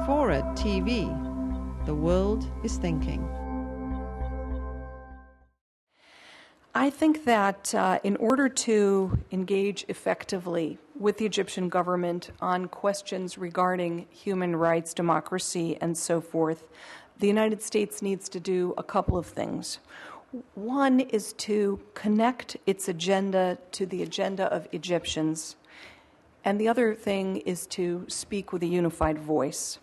FORA.tv. The world is thinking. I think that in order to engage effectively with the Egyptian government on questions regarding human rights, democracy, and so forth, the United States needs to do a couple of things. One is to connect its agenda to the agenda of Egyptians, and the other thing is to speak with a unified voice.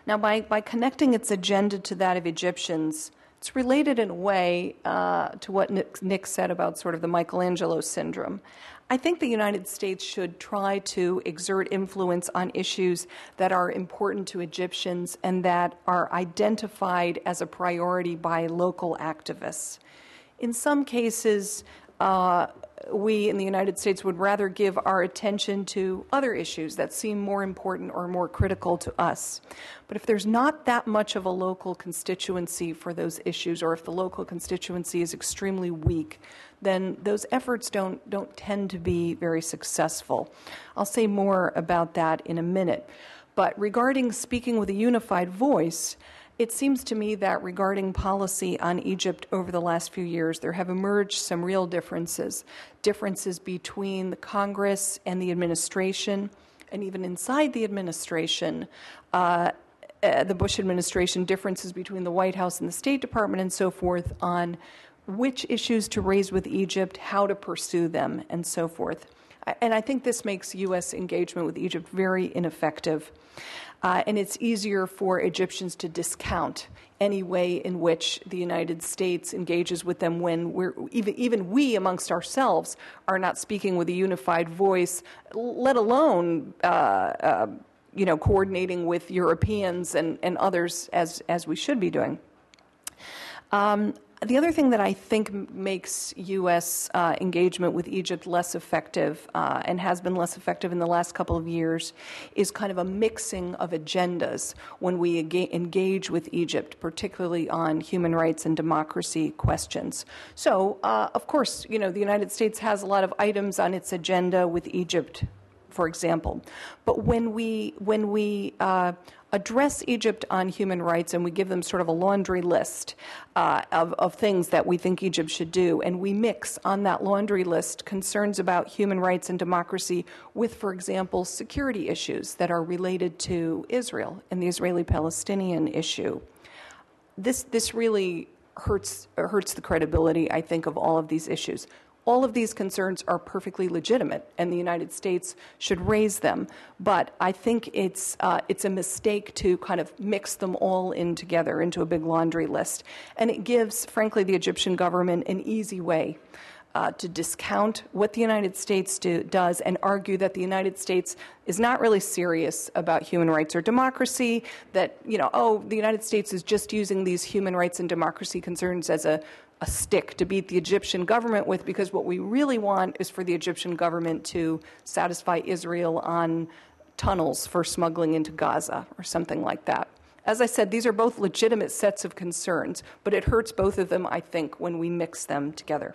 Now, by connecting its agenda to that of Egyptians, it's related in a way to what Nick said about sort of the Michelangelo syndrome. I think the United States should try to exert influence on issues that are important to Egyptians and that are identified as a priority by local activists. In some cases, we in the United States would rather give our attention to other issues that seem more important or more critical to us. But if there's not that much of a local constituency for those issues, or if the local constituency is extremely weak, then those efforts don't tend to be very successful. I'll say more about that in a minute. But regarding speaking with a unified voice, it seems to me that regarding policy on Egypt over the last few years, there have emerged some real differences between the Congress and the administration, and even inside the administration, the Bush administration, differences between the White House and the State Department and so forth on which issues to raise with Egypt, how to pursue them, and so forth. And I think this makes U.S. engagement with Egypt very ineffective. And it's easier for Egyptians to discount any way in which the United States engages with them when even we amongst ourselves are not speaking with a unified voice, let alone coordinating with Europeans and others as we should be doing. The other thing that I think makes U.S. engagement with Egypt less effective and has been less effective in the last couple of years is kind of a mixing of agendas when we engage with Egypt, particularly on human rights and democracy questions. So, of course, the United States has a lot of items on its agenda with Egypt, for example. But when we address Egypt on human rights and we give them sort of a laundry list of things that we think Egypt should do, and we mix on that laundry list concerns about human rights and democracy with, for example, security issues that are related to Israel and the Israeli-Palestinian issue, this really hurts the credibility, I think, of all of these issues. All of these concerns are perfectly legitimate, and the United States should raise them. But I think it's a mistake to kind of mix them all in together into a big laundry list. And it gives, frankly, the Egyptian government an easy way to discount what the United States does and argue that the United States is not really serious about human rights or democracy, that, the United States is just using these human rights and democracy concerns as a stick to beat the Egyptian government with, because what we really want is for the Egyptian government to satisfy Israel on tunnels for smuggling into Gaza or something like that. As I said, these are both legitimate sets of concerns, but it hurts both of them, I think, when we mix them together.